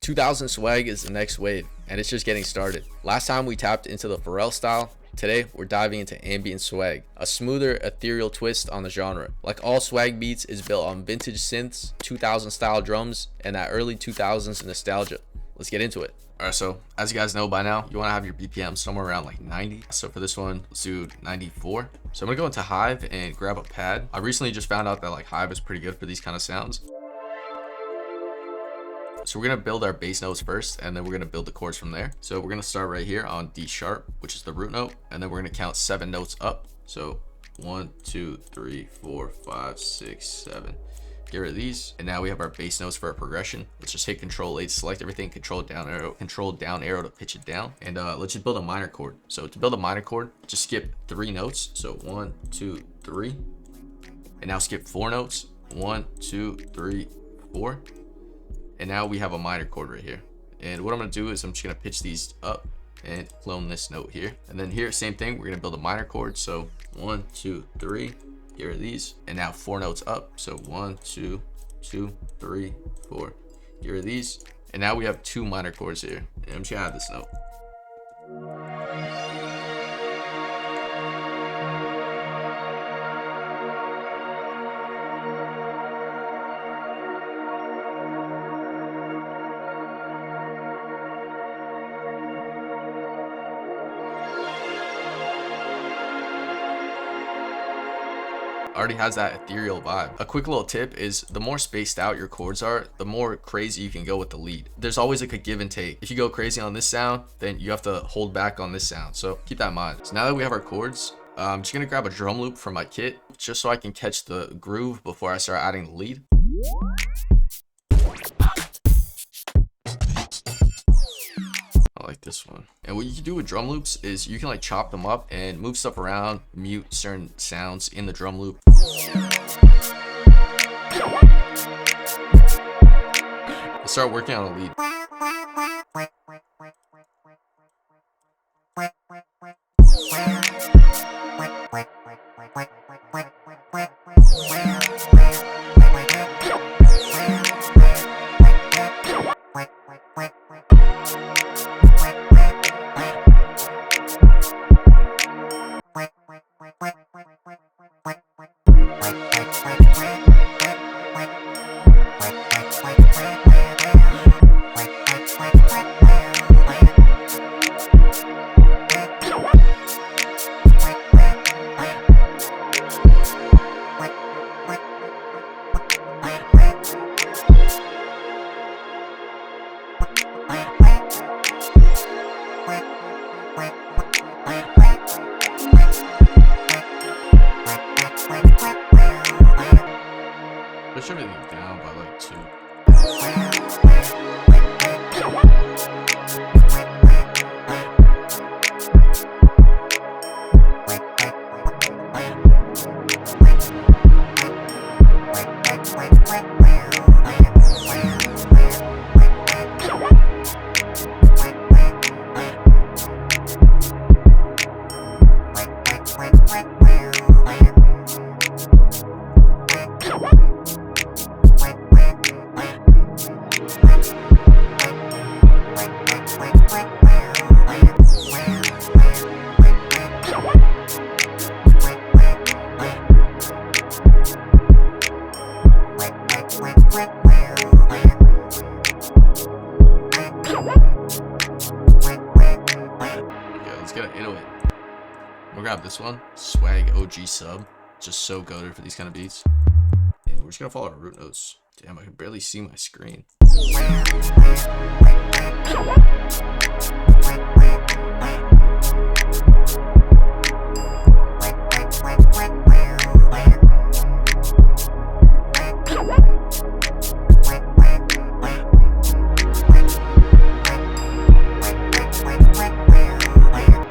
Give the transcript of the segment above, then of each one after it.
2000 swag is the next wave, and it's just getting started. Last time we tapped into the Pharrell style. Today we're diving into ambient swag, a smoother, ethereal twist on the genre. Like all swag beats, is built on vintage synths, 2000 style drums, and that early 2000s nostalgia. Let's get into it. Alright, so as you guys know by now, you want to have your BPM somewhere around like 90. So for this one, let's do 94. So I'm gonna go into Hive and grab a pad. I recently just found out that like Hive is pretty good for these kind of sounds. So we're gonna build our bass notes first, and then we're gonna build the chords from there. So we're gonna start right here on D sharp, which is the root note, and then we're gonna count 7 notes up. So 1, 2, 3, 4, 5, 6, 7. Get rid of these, and now we have our bass notes for our progression. Let's just hit Control-A to select everything, Control down arrow to pitch it down, and let's just build a minor chord. So to build a minor chord, just skip 3 notes. So 1, 2, 3, and now skip 4 notes. 1, 2, 3, 4. And now we have a minor chord right here. And what I'm gonna do is I'm just gonna pitch these up and clone this note here. And then here, same thing, we're gonna build a minor chord. So 1, 2, 3, get rid of these. And now 4 notes up. So 1, 2, 2, 3, 4, get rid of these. And now we have 2 minor chords here. And I'm just gonna add this note. Already has that ethereal vibe. A quick little tip is the more spaced out your chords are, the more crazy you can go with the lead. There's always like a give and take. If you go crazy on this sound, then you have to hold back on this sound. So keep that in mind. So now that we have our chords, I'm just gonna grab a drum loop from my kit just so I can catch the groove before I start adding the lead. I like this one. And what you can do with drum loops is you can like chop them up and move stuff around, mute certain sounds in the drum loop. Let's start working on a lead. Push everything down by like 2. We'll grab this one, Swag OG sub, just so goated for these kind of beats. And we're just gonna follow our root notes. Damn, I can barely see my screen.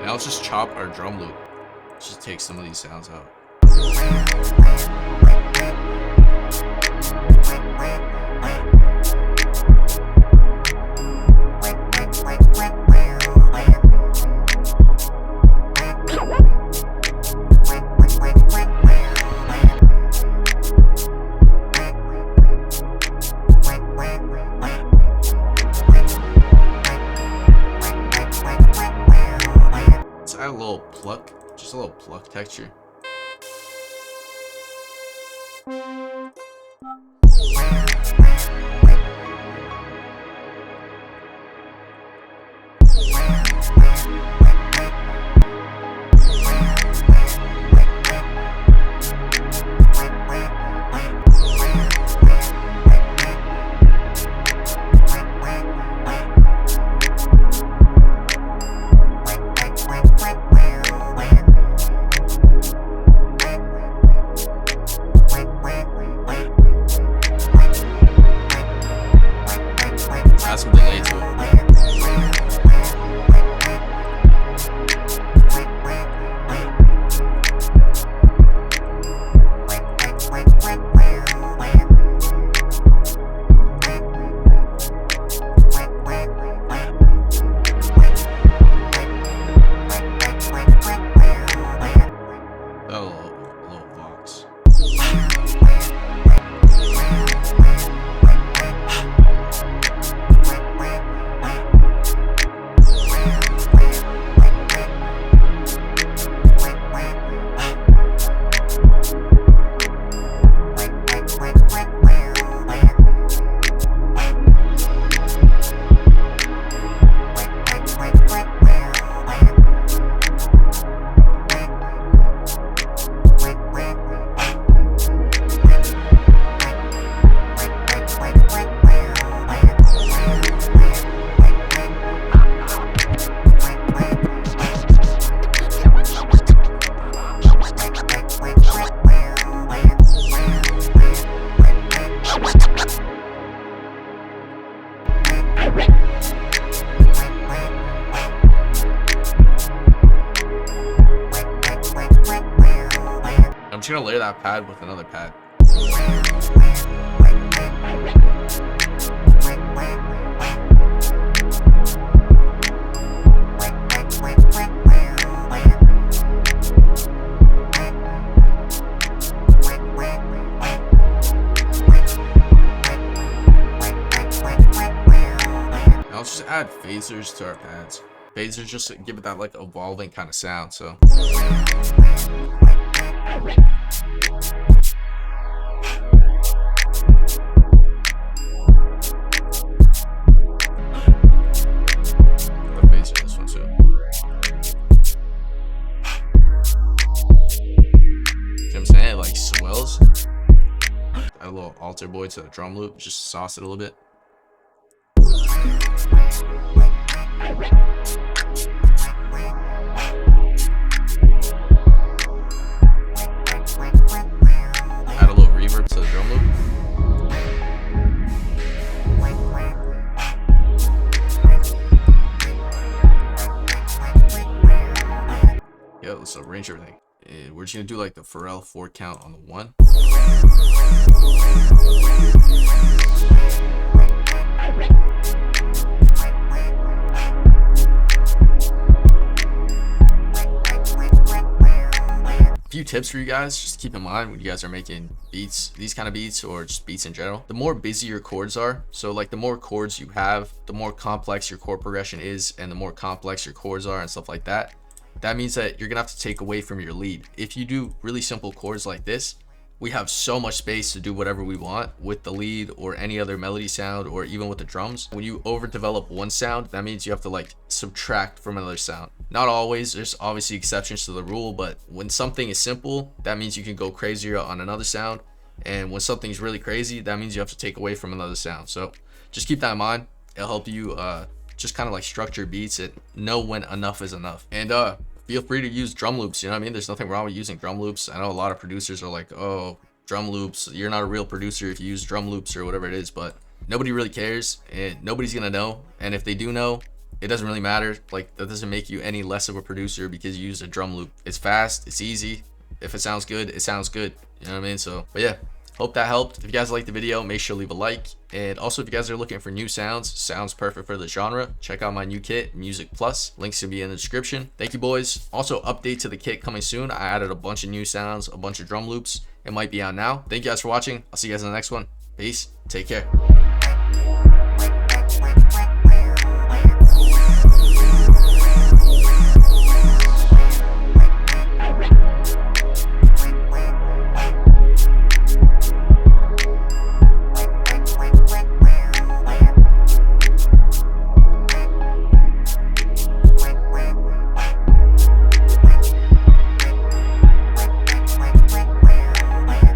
Now let's just chop our drum loop. Let's just take some of these sounds out. little pluck, just a little pluck texture. Add some delay to it. A little box. I'm just gonna layer that pad with another pad. Now let's just add phasers to our pads. Phasers just give it that like evolving kind of sound, so. It like swells. Add a little alter boy to the drum loop, just sauce it a little bit. Add a little reverb to the drum loop. Yeah, let's arrange everything. We're just gonna do like the Pharrell 4 count on the 1. A few tips for you guys, just keep in mind when you guys are making beats, these kind of beats, or just beats in general. The more busy your chords are, so like the more chords you have, the more complex your chord progression is, and the more complex your chords are and stuff like that. That means that you're gonna have to take away from your lead. If you do really simple chords like this, we have so much space to do whatever we want with the lead or any other melody sound or even with the drums. When you overdevelop one sound, that means you have to like subtract from another sound. Not always, there's obviously exceptions to the rule, but when something is simple, that means you can go crazier on another sound. And when something's really crazy, that means you have to take away from another sound. So just keep that in mind. It'll help you just kind of like structure beats and know when enough is enough. And feel free to use drum loops, you know what I mean? There's nothing wrong with using drum loops. I know a lot of producers are like, oh, drum loops, you're not a real producer if you use drum loops or whatever it is, but nobody really cares and nobody's gonna know. And if they do know, it doesn't really matter. Like, that doesn't make you any less of a producer because you use a drum loop. It's fast, it's easy. If it sounds good, it sounds good. You know what I mean? So, but yeah, hope that helped. If you guys liked the video, make sure to leave a like. And also, if you guys are looking for new sounds perfect for the genre, check out my new kit, Music Plus. Links will be in the description. Thank you, boys. Also, update to the kit coming soon. I added a bunch of new sounds, a bunch of drum loops. It might be out now. Thank you guys for watching. I'll see you guys in the next one. Peace. Take care.